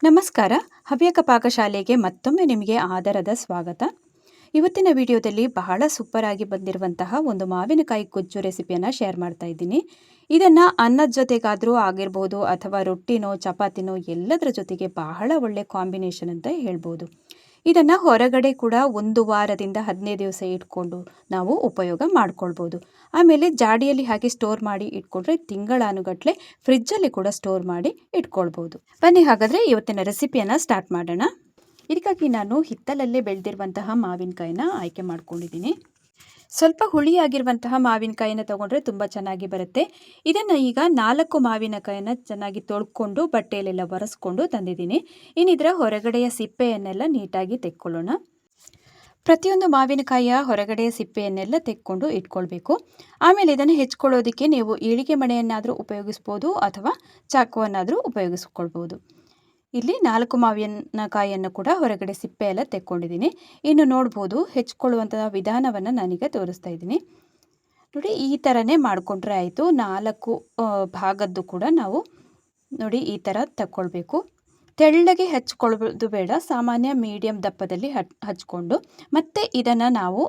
ನಮಸ್ಕಾರ. ಹವ್ಯಕ ಪಾಕಶಾಲೆಗೆ ಮತ್ತೊಮ್ಮೆ ನಿಮಗೆ ಆದರದ ಸ್ವಾಗತ. ಇವತ್ತಿನ ವಿಡಿಯೋದಲ್ಲಿ ಬಹಳ ಸೂಪರ್ ಆಗಿ ಬಂದಿರುವಂತಹ ಒಂದು ಮಾವಿನಕಾಯಿ ಗೊಜ್ಜು ರೆಸಿಪಿಯನ್ನು ಶೇರ್ ಮಾಡ್ತಾ ಇದ್ದೀನಿ. ಇದನ್ನು ಅನ್ನದ ಜೊತೆಗಾದರೂ ಆಗಿರ್ಬೋದು ಅಥವಾ ರೊಟ್ಟಿನೋ ಚಪಾತಿನೋ ಎಲ್ಲದರ ಜೊತೆಗೆ ಬಹಳ ಒಳ್ಳೆ ಕಾಂಬಿನೇಷನ್ ಅಂತ ಹೇಳ್ಬೋದು. ಇದನ್ನು ಹೊರಗಡೆ ಕೂಡ 1 ವಾರದಿಂದ 15 ದಿವಸ ಇಟ್ಕೊಂಡು ನಾವು ಉಪಯೋಗ ಮಾಡ್ಕೊಳ್ಬೋದು. ಆಮೇಲೆ ಜಾಡಿಯಲ್ಲಿ ಹಾಕಿ ಸ್ಟೋರ್ ಮಾಡಿ ಇಟ್ಕೊಂಡ್ರೆ ತಿಂಗಳಾನುಗಟ್ಟಲೆ ಫ್ರಿಜ್ಜಲ್ಲಿ ಕೂಡ ಸ್ಟೋರ್ ಮಾಡಿ ಇಟ್ಕೊಳ್ಬೋದು. ಬನ್ನಿ ಹಾಗಾದರೆ ಇವತ್ತಿನ ರೆಸಿಪಿಯನ್ನು ಸ್ಟಾರ್ಟ್ ಮಾಡೋಣ. ಇದಕ್ಕಾಗಿ ನಾನು ಹಿತ್ತಲಲ್ಲೇ ಬೆಳೆದಿರುವಂತಹ ಮಾವಿನಕಾಯಿನ ಆಯ್ಕೆ ಮಾಡ್ಕೊಂಡಿದ್ದೀನಿ. ಸ್ವಲ್ಪ ಹುಳಿಯಾಗಿರುವಂತಹ ಮಾವಿನಕಾಯಿನ ತೊಗೊಂಡ್ರೆ ತುಂಬ ಚೆನ್ನಾಗಿ ಬರುತ್ತೆ. ಇದನ್ನು ಈಗ 4 ಮಾವಿನಕಾಯಿನ ಚೆನ್ನಾಗಿ ತೊಳ್ಕೊಂಡು ಬಟ್ಟೆಯಲ್ಲೆಲ್ಲ ಒರೆಸ್ಕೊಂಡು ತಂದಿದ್ದೀನಿ. ಇನ್ನಿದರ ಹೊರಗಡೆಯ ಸಿಪ್ಪೆಯನ್ನೆಲ್ಲ ನೀಟಾಗಿ ತೆಕ್ಕೊಳ್ಳೋಣ. ಪ್ರತಿಯೊಂದು ಮಾವಿನಕಾಯಿಯ ಹೊರಗಡೆಯ ಸಿಪ್ಪೆಯನ್ನೆಲ್ಲ ತೆಕ್ಕೊಂಡು ಇಟ್ಕೊಳ್ಬೇಕು. ಆಮೇಲೆ ಇದನ್ನು ಹೆಚ್ಕೊಳ್ಳೋದಕ್ಕೆ ನೀವು ಈಳಿಗೆ ಮಣೆಯನ್ನಾದರೂ ಉಪಯೋಗಿಸ್ಬೋದು ಅಥವಾ ಚಾಕುವನ್ನಾದರೂ ಉಪಯೋಗಿಸ್ಕೊಳ್ಬೋದು. ಇಲ್ಲಿ 4 ಮಾವಿನಕಾಯಿಯನ್ನು ಕೂಡ ಹೊರಗಡೆ ಸಿಪ್ಪೆ ಎಲ್ಲ ತೆಕ್ಕೊಂಡಿದ್ದೀನಿ. ಇನ್ನು ನೋಡ್ಬೋದು ಹೆಚ್ಕೊಳ್ಳುವಂತಹ ವಿಧಾನವನ್ನು ನಾನೀಗ ತೋರಿಸ್ತಾ ಇದ್ದೀನಿ. ನೋಡಿ, ಈ ಥರನೇ ಮಾಡಿಕೊಂಡ್ರೆ ಆಯಿತು. 4 ಭಾಗದ್ದು ಕೂಡ ನಾವು ನೋಡಿ ಈ ಥರ ತಗೊಳ್ಬೇಕು. ತೆಳ್ಳಗೆ ಹಚ್ಕೊಳ್ಳೋದು ಬೇಡ, ಸಾಮಾನ್ಯ ಮೀಡಿಯಮ್ ದಪ್ಪದಲ್ಲಿ ಹಚ್ಕೊಂಡು ಮತ್ತೆ ಇದನ್ನು ನಾವು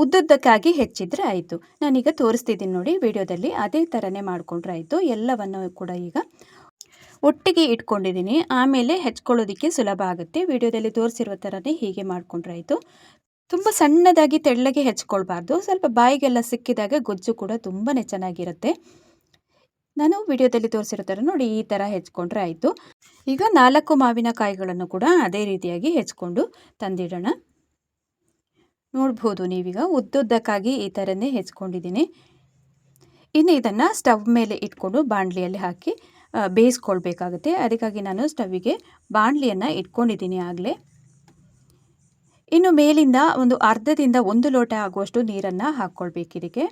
ಉದ್ದುದ್ದಕ್ಕಾಗಿ ಹೆಚ್ಚಿದ್ರೆ ಆಯಿತು. ನಾನೀಗ ತೋರಿಸ್ತಿದ್ದೀನಿ ನೋಡಿ ವಿಡಿಯೋದಲ್ಲಿ, ಅದೇ ಥರನೇ ಮಾಡಿಕೊಂಡ್ರೆ ಆಯಿತು. ಎಲ್ಲವನ್ನು ಕೂಡ ಈಗ ಒಟ್ಟಿಗೆ ಇಟ್ಕೊಂಡಿದ್ದೀನಿ. ಆಮೇಲೆ ಹೆಚ್ಕೊಳ್ಳೋದಕ್ಕೆ ಸುಲಭ ಆಗುತ್ತೆ. ವಿಡಿಯೋದಲ್ಲಿ ತೋರಿಸಿರೋ ಥರನೇ ಹೀಗೆ ಮಾಡಿಕೊಂಡ್ರೆ ಆಯಿತು. ತುಂಬ ಸಣ್ಣದಾಗಿ ತೆಳ್ಳಗೆ ಹೆಚ್ಕೊಳ್ಬಾರ್ದು. ಸ್ವಲ್ಪ ಬಾಯಿಗೆಲ್ಲ ಸಿಕ್ಕಿದಾಗ ಗೊಜ್ಜು ಕೂಡ ತುಂಬಾ ಚೆನ್ನಾಗಿರುತ್ತೆ. ನಾನು ವಿಡಿಯೋದಲ್ಲಿ ತೋರಿಸಿರೋ ಥರ ನೋಡಿ ಈ ಥರ ಹೆಚ್ಕೊಂಡ್ರೆ ಆಯಿತು. ಈಗ 4 ಮಾವಿನಕಾಯಿಗಳನ್ನು ಕೂಡ ಅದೇ ರೀತಿಯಾಗಿ ಹೆಚ್ಕೊಂಡು ತಂದಿಡೋಣ. ನೋಡ್ಬೋದು ನೀವೀಗ ಉದ್ದುದ್ದಕ್ಕಾಗಿ ಈ ಥರನೇ ಹೆಚ್ಕೊಂಡಿದ್ದೀನಿ. ಇನ್ನು ಇದನ್ನು ಸ್ಟವ್ ಮೇಲೆ ಇಟ್ಕೊಂಡು ಬಾಣಲಿಯಲ್ಲಿ ಹಾಕಿ ಬೇಯಿಸ್ಕೊಳ್ಬೇಕಾಗುತ್ತೆ. ಅದಕ್ಕಾಗಿ ನಾನು ಸ್ಟವ್ವಿಗೆ ಬಾಣಲಿಯನ್ನು ಇಟ್ಕೊಂಡಿದ್ದೀನಿ ಆಗಲೇ. ಇನ್ನು ಮೇಲಿಂದ ಒಂದು ಅರ್ಧದಿಂದ 1 ಲೋಟ ಆಗುವಷ್ಟು ನೀರನ್ನು ಹಾಕ್ಕೊಳ್ಬೇಕು. ಇದಕ್ಕೆ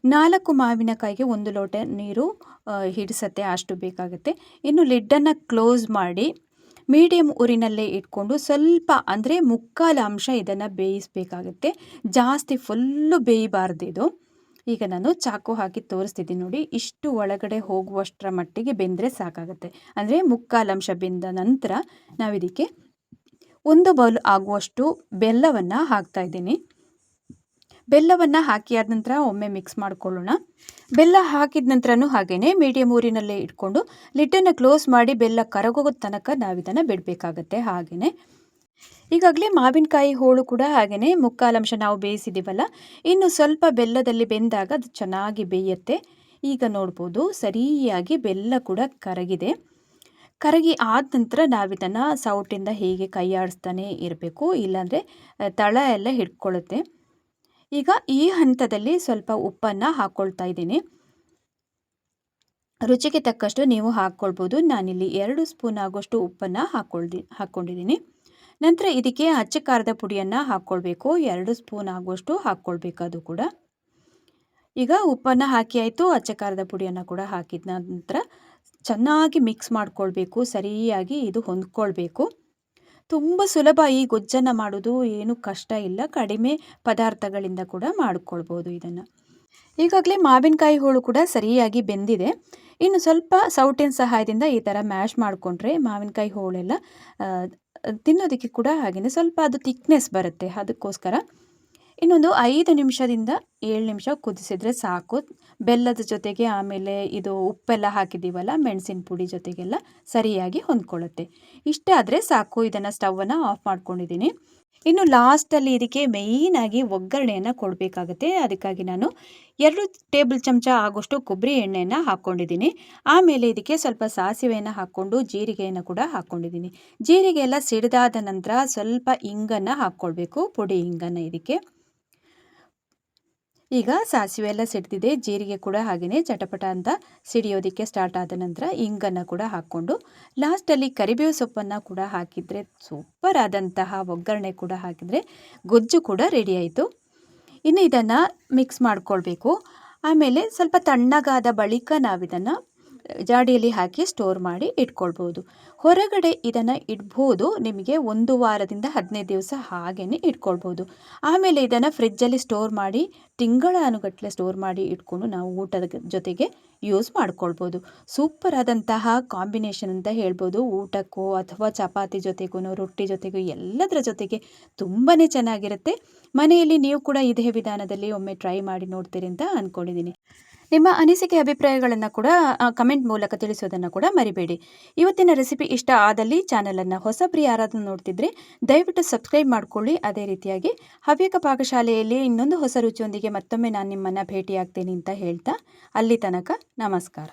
4 ಮಾವಿನಕಾಯಿಗೆ 1 ಲೋಟ ನೀರು ಹಿಡಿಸತ್ತೆ, ಅಷ್ಟು ಬೇಕಾಗುತ್ತೆ. ಇನ್ನು ಲಿಡ್ಡನ್ನು ಕ್ಲೋಸ್ ಮಾಡಿ ಮೀಡಿಯಮ್ ಉರಿನಲ್ಲೇ ಇಟ್ಕೊಂಡು ಸ್ವಲ್ಪ ಅಂದರೆ 1/4 ಅಂಶ ಇದನ್ನು ಬೇಯಿಸಬೇಕಾಗುತ್ತೆ. ಜಾಸ್ತಿ ಫುಲ್ಲು ಬೇಯಬಾರ್ದು ಇದು. ಈಗ ನಾನು ಚಾಕು ಹಾಕಿ ತೋರಿಸ್ತಿದ್ದೀನಿ ನೋಡಿ, ಇಷ್ಟು ಒಳಗಡೆ ಹೋಗುವಷ್ಟರ ಮಟ್ಟಿಗೆ ಬೆಂದರೆ ಸಾಕಾಗುತ್ತೆ. ಅಂದರೆ 1/4 ಅಂಶ ಬೆಂದ ನಂತರ ನಾವಿದಕ್ಕೆ 1 ಬೌಲ್ ಆಗುವಷ್ಟು ಬೆಲ್ಲವನ್ನು ಹಾಕ್ತಾ ಇದ್ದೀನಿ. ಬೆಲ್ಲವನ್ನು ಹಾಕಿ ಆದ ನಂತರ ಒಮ್ಮೆ ಮಿಕ್ಸ್ ಮಾಡ್ಕೊಳ್ಳೋಣ. ಬೆಲ್ಲ ಹಾಕಿದ ನಂತರನೂ ಹಾಗೆಯೇ ಮೀಡಿಯಮ್ ಊರಿನಲ್ಲೇ ಇಟ್ಕೊಂಡು ಲಿಡ್ಡನ್ನು ಕ್ಲೋಸ್ ಮಾಡಿ ಬೆಲ್ಲ ಕರಗೋ ತನಕ ನಾವಿದನ್ನು ಬಿಡಬೇಕಾಗತ್ತೆ. ಹಾಗೆಯೇ ಈಗಾಗಲೇ ಮಾವಿನಕಾಯಿ ಹೋಳು ಕೂಡ ಹಾಗೆಯೇ 1/4 ಅಂಶ ನಾವು ಬೇಯಿಸಿದ್ದೀವಲ್ಲ, ಇನ್ನು ಸ್ವಲ್ಪ ಬೆಲ್ಲದಲ್ಲಿ ಬೆಂದಾಗ ಅದು ಚೆನ್ನಾಗಿ ಬೇಯುತ್ತೆ. ಈಗ ನೋಡ್ಬೋದು ಸರಿಯಾಗಿ ಬೆಲ್ಲ ಕೂಡ ಕರಗಿದೆ. ಕರಗಿ ಆದ ನಂತರ ನಾವಿದನ್ನು ಸೌಟಿಂದ ಹೀಗೆ ಕೈ ಆಡಿಸ್ತಾನೆ ಇರಬೇಕು, ಇಲ್ಲಾಂದರೆ ತಳ ಎಲ್ಲ ಹಿಡ್ಕೊಳ್ಳುತ್ತೆ. ಈಗ ಈ ಹಂತದಲ್ಲಿ ಸ್ವಲ್ಪ ಉಪ್ಪನ್ನು ಹಾಕ್ಕೊಳ್ತಾ ಇದ್ದೀನಿ. ರುಚಿಗೆ ತಕ್ಕಷ್ಟು ನೀವು ಹಾಕ್ಕೊಳ್ಬೋದು. ನಾನಿಲ್ಲಿ 2 ಸ್ಪೂನ್ ಆಗುವಷ್ಟು ಉಪ್ಪನ್ನು ಹಾಕ್ಕೊಂಡಿದ್ದೀನಿ. ನಂತರ ಇದಕ್ಕೆ ಅಚ್ಚ ಖಾರದ ಪುಡಿಯನ್ನು ಹಾಕ್ಕೊಳ್ಬೇಕು. 2 ಸ್ಪೂನ್ ಆಗುವಷ್ಟು ಹಾಕ್ಕೊಳ್ಬೇಕು ಅದು ಕೂಡ. ಈಗ ಉಪ್ಪನ್ನು ಹಾಕಿ ಆಯಿತು, ಅಚ್ಚ ಖಾರದ ಪುಡಿಯನ್ನು ಕೂಡ ಹಾಕಿದ ನಂತರ ಚೆನ್ನಾಗಿ ಮಿಕ್ಸ್ ಮಾಡ್ಕೊಳ್ಬೇಕು. ಸರಿಯಾಗಿ ಇದು ಹೊಂದ್ಕೊಳ್ಬೇಕು. ತುಂಬ ಸುಲಭ ಈ ಗೊಜ್ಜನ್ನು ಮಾಡೋದು, ಏನು ಕಷ್ಟ ಇಲ್ಲ. ಕಡಿಮೆ ಪದಾರ್ಥಗಳಿಂದ ಕೂಡ ಮಾಡಿಕೊಳ್ಬೋದು ಇದನ್ನು. ಈಗಾಗಲೇ ಮಾವಿನಕಾಯಿ ಹೋಳು ಕೂಡ ಸರಿಯಾಗಿ ಬೆಂದಿದೆ. ಇನ್ನು ಸ್ವಲ್ಪ ಸೌಟಿನ ಸಹಾಯದಿಂದ ಈ ಥರ ಮ್ಯಾಶ್ ಮಾಡಿಕೊಂಡ್ರೆ ಮಾವಿನಕಾಯಿ ಹೋಳೆಲ್ಲ ತಿನ್ನೋದಕ್ಕೆ ಕೂಡ ಹಾಗೆಯೇ ಸ್ವಲ್ಪ ಅದು ಥಿಕ್ನೆಸ್ ಬರುತ್ತೆ. ಅದಕ್ಕೋಸ್ಕರ ಇನ್ನೊಂದು 5 ನಿಮಿಷದಿಂದ 7 ನಿಮಿಷ ಕುದಿಸಿದ್ರೆ ಸಾಕು. ಬೆಲ್ಲದ ಜೊತೆಗೆ ಆಮೇಲೆ ಇದು ಉಪ್ಪೆಲ್ಲ ಹಾಕಿದ್ದೀವಲ್ಲ, ಮೆಣಸಿನ ಪುಡಿ ಜೊತೆಗೆಲ್ಲ ಸರಿಯಾಗಿ ಹೊಂದ್ಕೊಳ್ಳುತ್ತೆ. ಇಷ್ಟೇ ಆದರೆ ಸಾಕು. ಇದನ್ನು ಸ್ಟವನ್ನು ಆಫ್ ಮಾಡ್ಕೊಂಡಿದ್ದೀನಿ. ಇನ್ನು ಲಾಸ್ಟಲ್ಲಿ ಇದಕ್ಕೆ ಮೇಯ್ನಾಗಿ ಒಗ್ಗರಣೆಯನ್ನು ಕೊಡಬೇಕಾಗುತ್ತೆ. ಅದಕ್ಕಾಗಿ ನಾನು 2 ಟೇಬಲ್ ಚಮಚ ಆಗೋಷ್ಟು ಕೊಬ್ಬರಿ ಎಣ್ಣೆಯನ್ನು ಹಾಕ್ಕೊಂಡಿದ್ದೀನಿ. ಆಮೇಲೆ ಇದಕ್ಕೆ ಸ್ವಲ್ಪ ಸಾಸಿವೆಯನ್ನು ಹಾಕ್ಕೊಂಡು ಜೀರಿಗೆಯನ್ನು ಕೂಡ ಹಾಕ್ಕೊಂಡಿದ್ದೀನಿ. ಜೀರಿಗೆ ಎಲ್ಲ ಸಿಡಿದಾದ ನಂತರ ಸ್ವಲ್ಪ ಇಂಗನ್ನು ಹಾಕ್ಕೊಳ್ಬೇಕು, ಪುಡಿ ಇಂಗನ್ನು ಇದಕ್ಕೆ. ಈಗ ಸಾಸಿವೆ ಎಲ್ಲ ಸಿಡ್ದಿದೆ, ಜೀರಿಗೆ ಕೂಡ ಹಾಗೆಯೇ ಚಟಪಟ ಅಂತ ಸಿಡಿಯೋದಕ್ಕೆ ಸ್ಟಾರ್ಟ್ ಆದ ನಂತರ ಇಂಗನ್ನು ಕೂಡ ಹಾಕ್ಕೊಂಡು ಲಾಸ್ಟಲ್ಲಿ ಕರಿಬೇವು ಸೊಪ್ಪನ್ನು ಕೂಡ ಹಾಕಿದರೆ ಸೂಪರ್ ಆದಂತಹ ಒಗ್ಗರಣೆ ಕೂಡ ಹಾಕಿದರೆ ಗೊಜ್ಜು ಕೂಡ ರೆಡಿ ಆಯಿತು. ಇನ್ನು ಇದನ್ನು ಮಿಕ್ಸ್ ಮಾಡ್ಕೊಳ್ಬೇಕು. ಆಮೇಲೆ ಸ್ವಲ್ಪ ತಣ್ಣಗಾದ ಬಳಿಕ ನಾವಿದನ್ನು ಜಾಡಿಯಲ್ಲಿ ಹಾಕಿ ಸ್ಟೋರ್ ಮಾಡಿ ಇಟ್ಕೊಳ್ಬೋದು. ಹೊರಗಡೆ ಇದನ್ನು ಇಡ್ಬೋದು. ನಿಮಗೆ 1 ವಾರದಿಂದ 15 ದಿವಸ ಹಾಗೆಯೇ ಇಟ್ಕೊಳ್ಬೋದು. ಆಮೇಲೆ ಇದನ್ನು ಫ್ರಿಜ್ಜಲ್ಲಿ ಸ್ಟೋರ್ ಮಾಡಿ ತಿಂಗಳಾನುಗಟ್ಟಲೆ ಸ್ಟೋರ್ ಮಾಡಿ ಇಟ್ಕೊಂಡು ನಾವು ಊಟದ ಜೊತೆಗೆ ಯೂಸ್ ಮಾಡ್ಕೊಳ್ಬೋದು. ಸೂಪರ್ ಆದಂತಹ ಕಾಂಬಿನೇಷನ್ ಅಂತ ಹೇಳ್ಬೋದು. ಊಟಕ್ಕೋ ಅಥವಾ ಚಪಾತಿ ಜೊತೆಗೂ ರೊಟ್ಟಿ ಜೊತೆಗೂ ಎಲ್ಲದರ ಜೊತೆಗೆ ತುಂಬಾ ಚೆನ್ನಾಗಿರುತ್ತೆ. ಮನೆಯಲ್ಲಿ ನೀವು ಕೂಡ ಇದೇ ವಿಧಾನದಲ್ಲಿ ಒಮ್ಮೆ ಟ್ರೈ ಮಾಡಿ ನೋಡ್ತೀರಿ ಅಂತ ಅಂದ್ಕೊಂಡಿದ್ದೀನಿ. ನಿಮ್ಮ ಅನಿಸಿಕೆ ಅಭಿಪ್ರಾಯಗಳನ್ನು ಕೂಡ ಕಮೆಂಟ್ ಮೂಲಕ ತಿಳಿಸೋದನ್ನು ಕೂಡ ಮರಿಬೇಡಿ. ಇವತ್ತಿನ ರೆಸಿಪಿ ಇಷ್ಟ ಆದಲ್ಲಿ ಚಾನಲನ್ನು ಹೊಸಬ್ರು ಯಾರಾದರೂ ನೋಡ್ತಿದ್ರೆ ದಯವಿಟ್ಟು ಸಬ್ಸ್ಕ್ರೈಬ್ ಮಾಡ್ಕೊಳ್ಳಿ. ಅದೇ ರೀತಿಯಾಗಿ ಹವ್ಯಕ ಪಾಕಶಾಲೆಯಲ್ಲಿ ಇನ್ನೊಂದು ಹೊಸ ರುಚಿಯೊಂದಿಗೆ ಮತ್ತೊಮ್ಮೆ ನಾನು ನಿಮ್ಮನ್ನು ಭೇಟಿಯಾಗ್ತೀನಿ ಅಂತ ಹೇಳ್ತಾ ಅಲ್ಲಿ ತನಕ ನಮಸ್ಕಾರ.